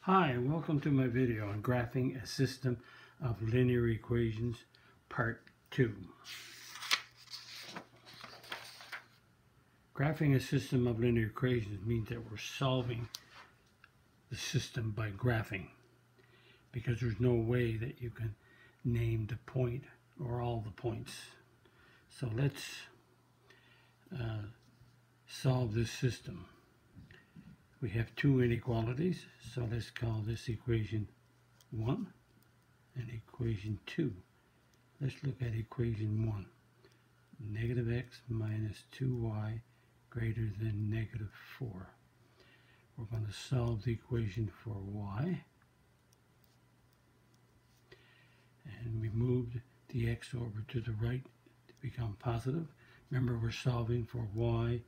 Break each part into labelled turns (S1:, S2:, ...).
S1: Hi, and welcome to my video on graphing a system of linear equations, part 2. Graphing a system of linear equations means that we're solving the system by graphing, because there's no way that you can name the point or all the points. So let's solve this system. We have two inequalities, so let's call this equation 1 and equation 2. Let's look at equation 1. Negative x minus 2y greater than negative 4. We're going to solve the equation for y. And we moved the x over to the right to become positive. Remember, we're solving for y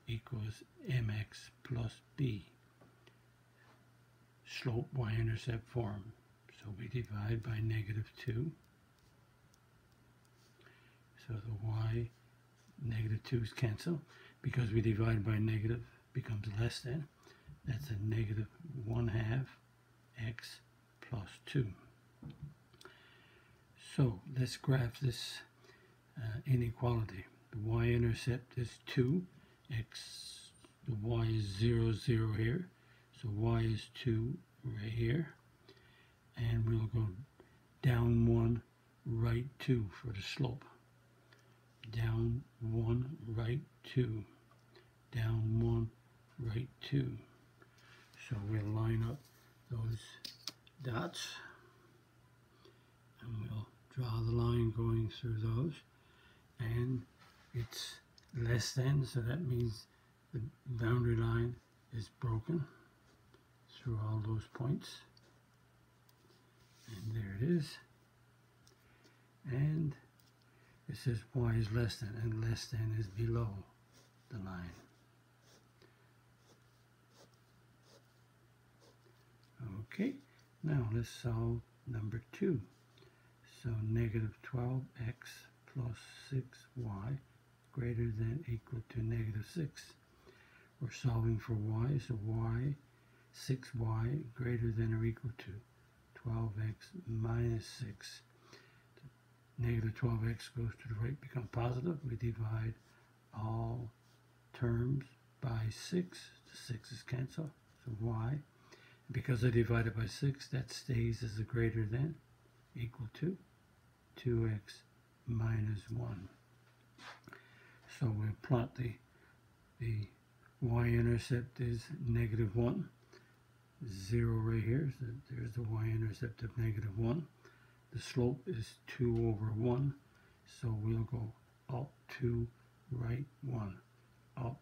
S1: equals mx plus b, slope y-intercept form. So we divide by negative 2. So the y, negative 2's cancel. Because we divide by negative, becomes less than. That's a negative 1/2 x plus 2. So let's graph this inequality. The y-intercept is 2. The y is 0, 0 here, so y is 2 right here, and we'll go down 1, right 2 for the slope. Down 1, right 2, down 1, right 2. So we'll line up those dots, and we'll draw the line going through those, and it's less than, so that means the boundary line is broken through all those points, and there it is. And it says y is less than, and less than is below the line. Okay, now let's solve number 2. So negative 12x plus 6y greater than equal to negative 6. We're solving for y, so y, 6y greater than or equal to 12x minus 6. Negative 12x goes to the right, become positive. We divide all terms by 6. The 6's cancel, so y. Because I divided by 6, that stays as a greater than, equal to 2x minus 1. So we'll plot the y-intercept is negative 1, 0 right here, so there's the y-intercept of negative 1. The slope is 2 over 1, so we'll go up 2, right 1, up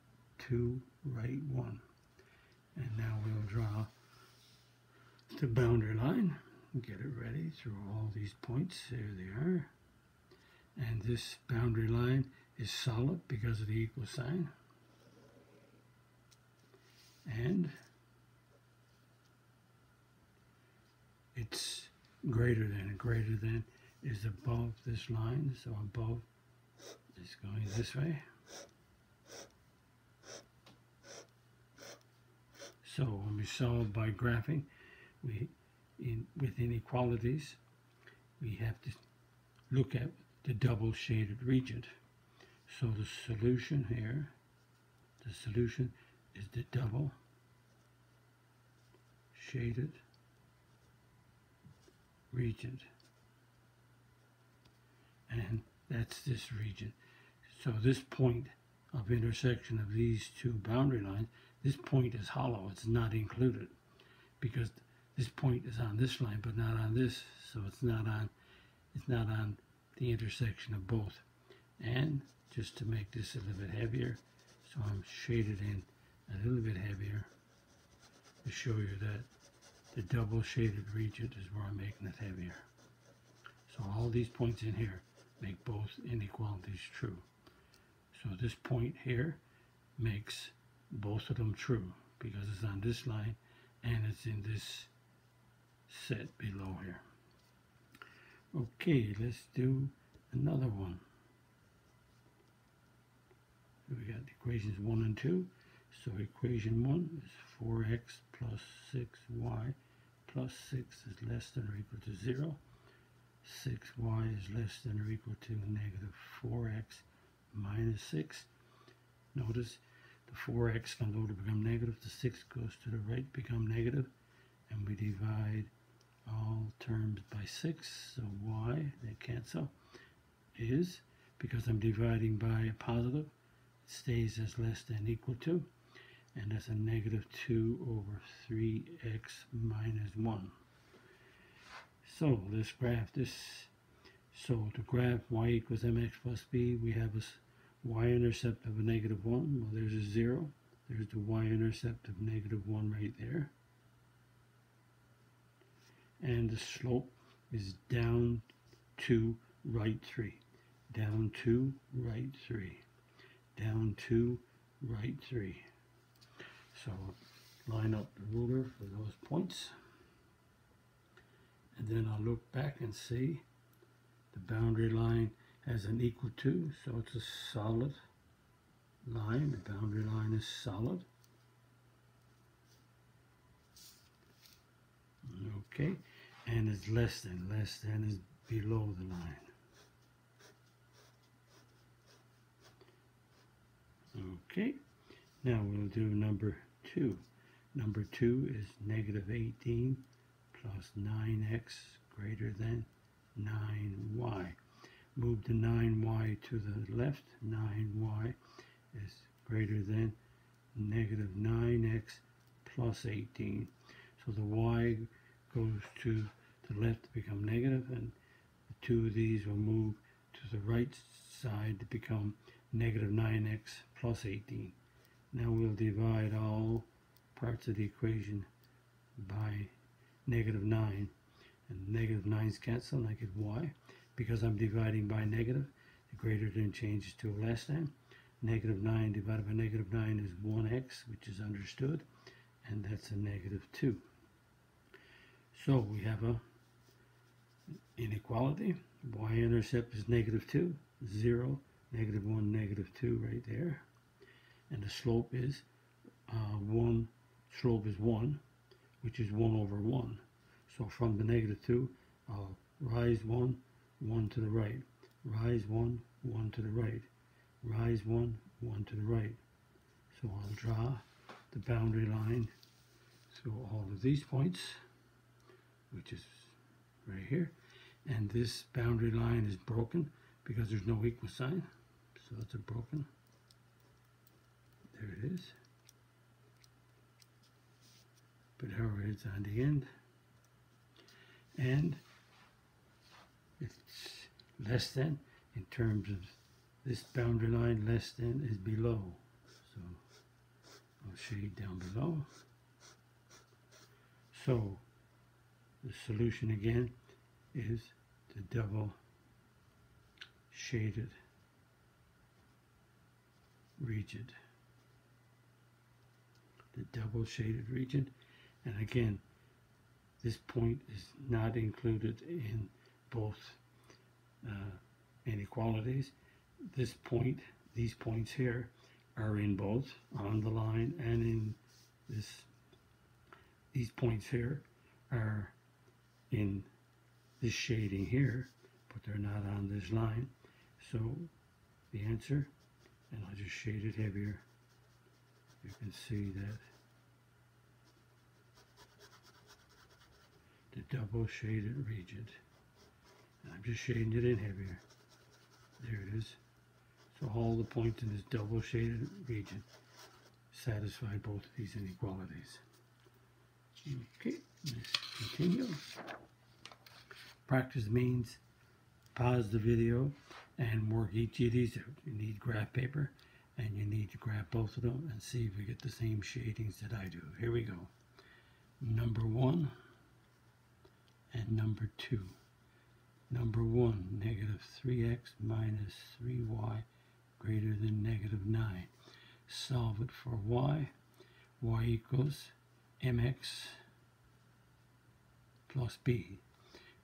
S1: 2, right 1. And now we'll draw the boundary line, get it ready through all these points. There they are. And this boundary line is solid because of the equal sign. And it's greater than. And greater than is above this line, so above is going this way. So when we solve by graphing, with inequalities, we have to look at the double shaded region. So the solution here, the solution is the double shaded region, and that's this region. So this point of intersection of these two boundary lines, this point is hollow, it's not included, because this point is on this line but not on this, so it's not on the intersection of both. And just to make this a little bit heavier, so I'm shaded in a little bit heavier to show you that the double shaded region is where I'm making it heavier. So all these points in here make both inequalities true. So this point here makes both of them true because it's on this line and it's in this set below here. Okay, let's do another one. So we got equations 1 and 2. So equation 1 is 4x plus 6y plus 6 is less than or equal to 0. 6y is less than or equal to negative 4x minus 6. Notice the 4x comes over to become negative, the 6 goes to the right, become negative, and we divide all terms by 6, so y, they cancel, is, because I'm dividing by a positive, it stays as less than equal to, and that's a negative 2 over 3x minus 1. So let's graph this. So to graph y equals mx plus b, we have a y-intercept of a negative 1. Well, there's a 0. There's the y-intercept of negative 1 right there. And the slope is down 2, right 3. Down 2, right 3. Down 2, right 3. So line up the ruler for those points. And then I'll look back and see the boundary line has an equal to, so it's a solid line. The boundary line is solid. Okay, and it's less than is below the line. Okay, now we'll do number 2. Number 2 is negative 18 plus 9x greater than 9y. Move the 9y to the left. 9y is greater than negative 9x plus 18. So the y goes to the left to become negative, and the two of these will move to the right side to become negative 9x plus 18. Now we'll divide all parts of the equation by negative 9, and negative 9's cancel, and I get y. Because I'm dividing by negative, the greater than changes to a less than. Negative 9 divided by negative 9 is 1x, which is understood, and that's a negative 2. So we have a inequality. Y-intercept is negative 2, 0, negative 1, negative 2 right there. And the slope is 1, which is 1 over 1. So from the negative 2, I'll rise 1, 1 to the right. Rise 1, 1 to the right. Rise 1, 1 to the right. So I'll draw the boundary line through all of these points, which is right here. And this boundary line is broken because there's no equal sign. So it's a broken. There it is. Put arrowheads on the end. And it's less than, in terms of this boundary line, less than is below. So I'll shade down below. So the solution again is the double shaded region. The double shaded region. And again, this point is not included in both inequalities. This point, these points here, are in both, on the line and in this. These points here are in this shading here, but they're not on this line. So the answer, and I'll just shade it heavier, you can see that the double shaded region. And I'm just shading it in heavier. There it is. So all the points in this double shaded region satisfy both of these inequalities. Okay, let's continue. Practice means pause the video and work each of these out. You need graph paper, and you need to graph both of them and see if we get the same shadings that I do. Here we go. Number 1 and number 2. Number 1, negative 3x minus 3y greater than negative 9. Solve it for y. Y equals mx plus b.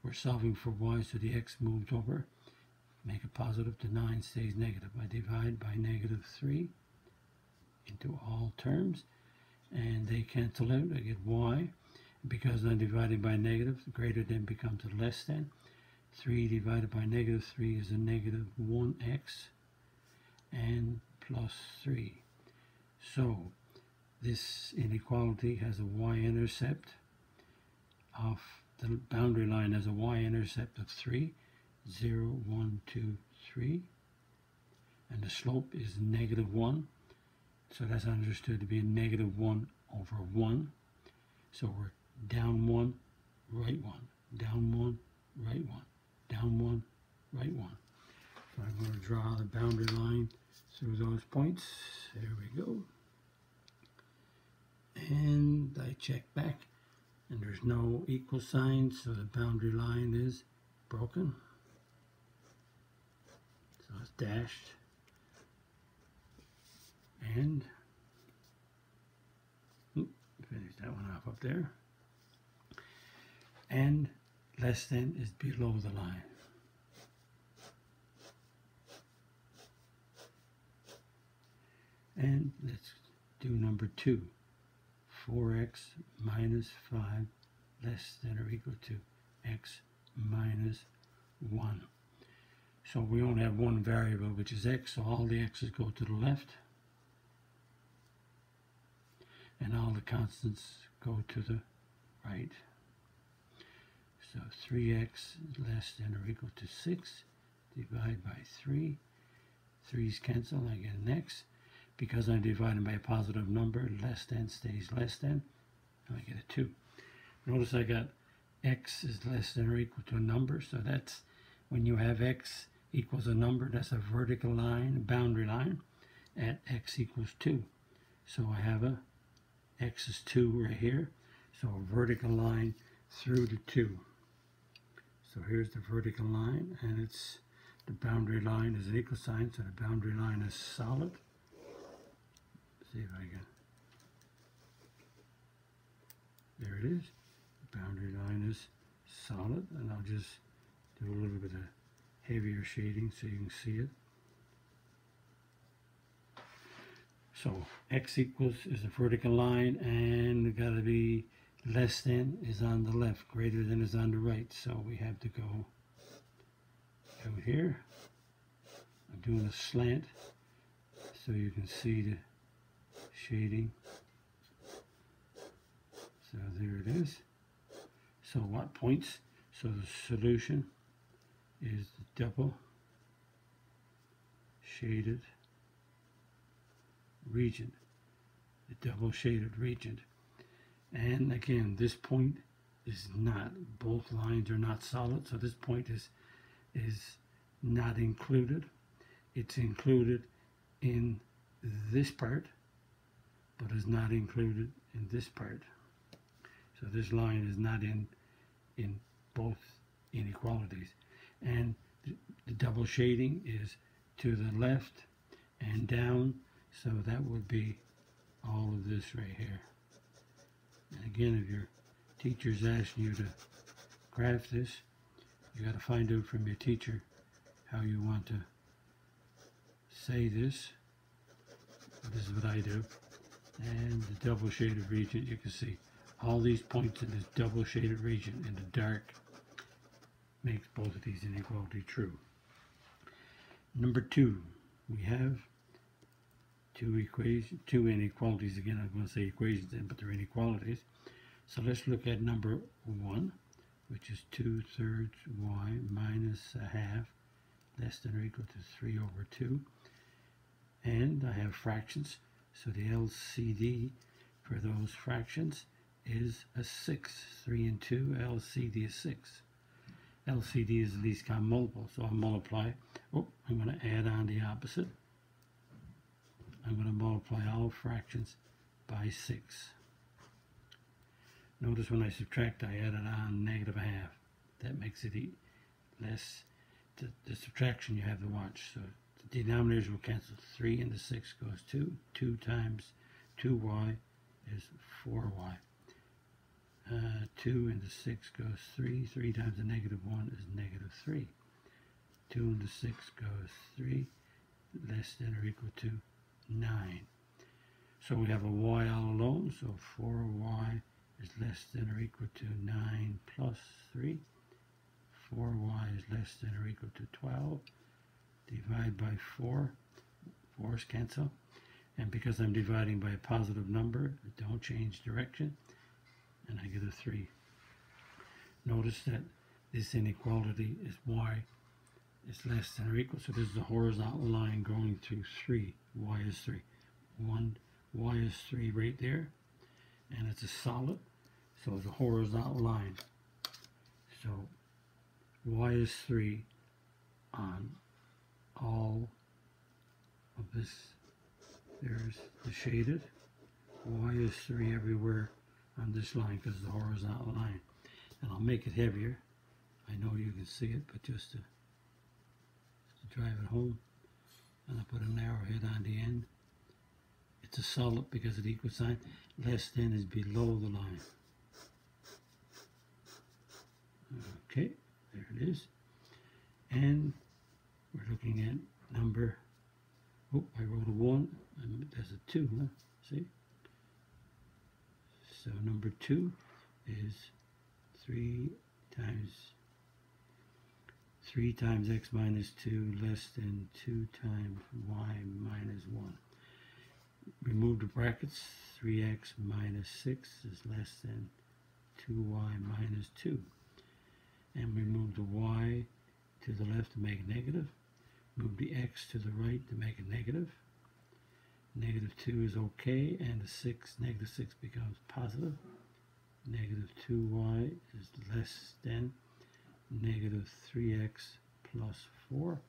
S1: We're solving for y, so the x moves over. Make it positive, the 9 stays negative. I divide by negative 3. into all terms, and they cancel out. I get y. Because I'm divided by negative, greater than becomes a less than. 3 divided by negative 3 is a negative 1x, and plus 3. So this inequality has a y-intercept of the boundary line has a y-intercept of 3, 0, 1, 2, 3, and the slope is negative 1. So that's understood to be a negative 1 over 1. So we're down 1, right 1, down 1, right 1, down 1, right 1. So I'm going to draw the boundary line through those points. There we go. And I check back, and there's no equal sign, so the boundary line is broken. So it's dashed. And finish that one off up there. And less than is below the line. And let's do number 2. 4x minus 5 less than or equal to x minus 1. So we only have one variable, which is x, so all the x's go to the left. And all the constants go to the right. So 3x less than or equal to 6, divide by 3. 3's cancel, I get an x. Because I'm dividing by a positive number, less than stays less than, I get a 2. Notice I got x is less than or equal to a number, so that's when you have x equals a number, that's a vertical line, a boundary line, at x equals 2. So I have a x is 2 right here, so a vertical line through the 2. So here's the vertical line, and it's the boundary line is an equal sign, so the boundary line is solid. Let's see if I can. There it is. The boundary line is solid, and I'll just do a little bit of heavier shading so you can see it. So x equals is a vertical line, and got to be less than is on the left, greater than is on the right. So we have to go out here. I'm doing a slant so you can see the shading. So there it is. So what points? So the solution is the double shaded region, the double shaded region. And again, this point is not, both lines are not solid, so this point is not included. It's included in this part, but is not included in this part. So this line is not in both inequalities. And the double shading is to the left and down, so that would be all of this right here. And again, if your teacher's asking you to graph this, you got to find out from your teacher how you want to say this. This is what I do. And the double shaded region, you can see all these points in this double shaded region in the dark makes both of these inequalities true. Number 2, we have two inequalities. Again, I'm going to say equations then, but they're inequalities. So let's look at number 1, which is 2/3 y minus a half less than or equal to 3 over 2. And I have fractions, so the LCD for those fractions is a 6. 3 and 2, LCD is 6. LCD is the least common multiple, so I'll multiply. Oh, I'm going to add on the opposite. I'm going to multiply all fractions by 6. Notice when I subtract, I added on negative a half. That makes it less. The subtraction you have to watch. So the denominators will cancel. 3 into 6 goes 2. 2 times 2y is 4y. 2 into 6 goes 3. 3 times a negative 1 is negative 3. 2 into 6 goes 3, less than or equal to 9. So we have a y all alone, so 4y is less than or equal to 9 plus 3. 4y is less than or equal to 12. Divide by 4. 4's cancel. And because I'm dividing by a positive number, I don't change direction, and I get a 3. Notice that this inequality is y is less than or equal, so this is a horizontal line going through 3. Y is 3. Y is 3 right there, and it's a solid, so it's a horizontal line. So y is 3 on all of this. There's the shaded. Y is 3 everywhere on this line because it's a horizontal line. And I'll make it heavier. I know you can see it, but just to drive it home. And I put an arrowhead on the end. It's a solid because of the equal sign. Less than is below the line. Okay, there it is. And we're looking at number, oh, I wrote a 1, and there's a 2, huh? See? So number 2 is 3 times x minus 2 less than 2 times y minus 1. Remove the brackets. 3x minus 6 is less than 2y minus 2. And we move the y to the left to make it negative. Move the x to the right to make it negative. Negative 2 is okay, and the negative 6 becomes positive. Negative 2y is less than negative 3x plus 4.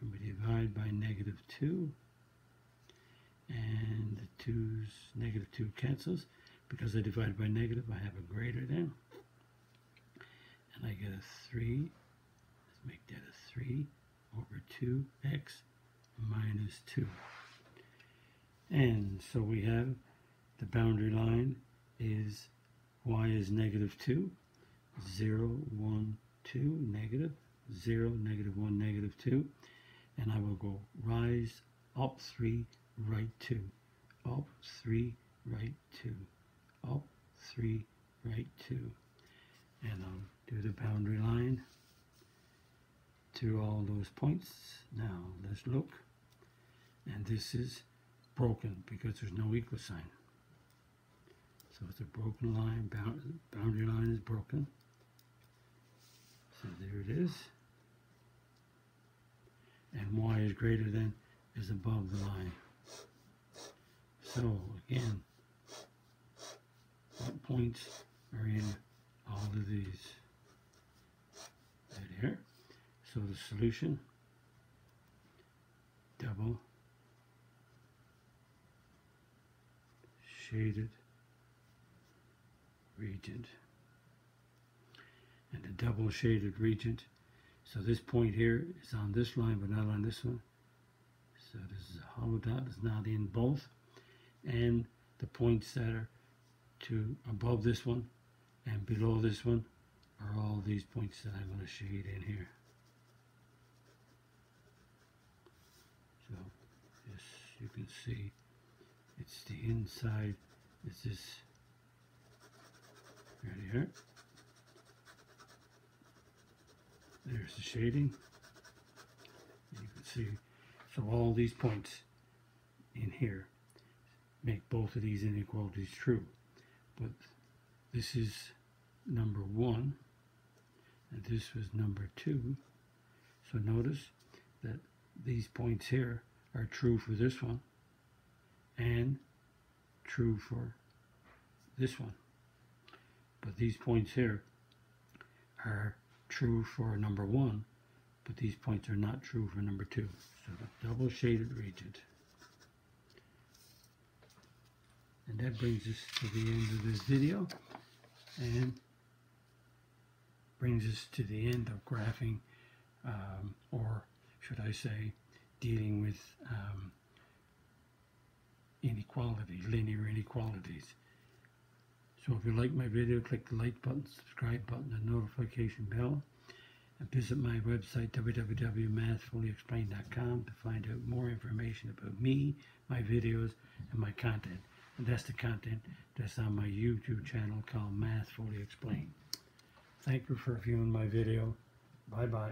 S1: And we divide by negative 2. And the negative 2 cancels. Because I divide by negative, I have a greater than. And I get a 3. Let's make that a 3 over 2x minus 2. And so we have the boundary line is y is negative 2, 0, 1, 2, negative, 0, negative 1, negative 2. And I will go rise, up 3, right 2, up 3, right 2, up 3, right 2. And I'll do the boundary line through all those points. Now let's look. And this is broken because there's no equal sign. So it's a broken line, boundary line is broken. So there it is. And y is greater than is above the line. So again, what points are in all of these? Right here. So the solution, double shaded region. And the double shaded region. So this point here is on this line but not on this one. So this is a hollow dot, it's not in both. And the points that are to above this one and below this one are all these points that I'm going to shade in here. So as you can see, it's the inside, it's this right here. There's the shading. And you can see, so all these points in here make both of these inequalities true. But this is number 1, and this was number 2. So notice that these points here are true for this one and true for this one. But these points here are true for number 1, but these points are not true for number 2. So the double shaded region. And that brings us to the end of this video and brings us to the end of graphing, or should I say, dealing with inequalities, linear inequalities. So if you like my video, click the like button, subscribe button, and notification bell. and visit my website www.mathfullyexplained.com to find out more information about me, my videos, and my content. And that's the content that's on my YouTube channel called Math Fully Explained. Thank you for viewing my video. Bye-bye.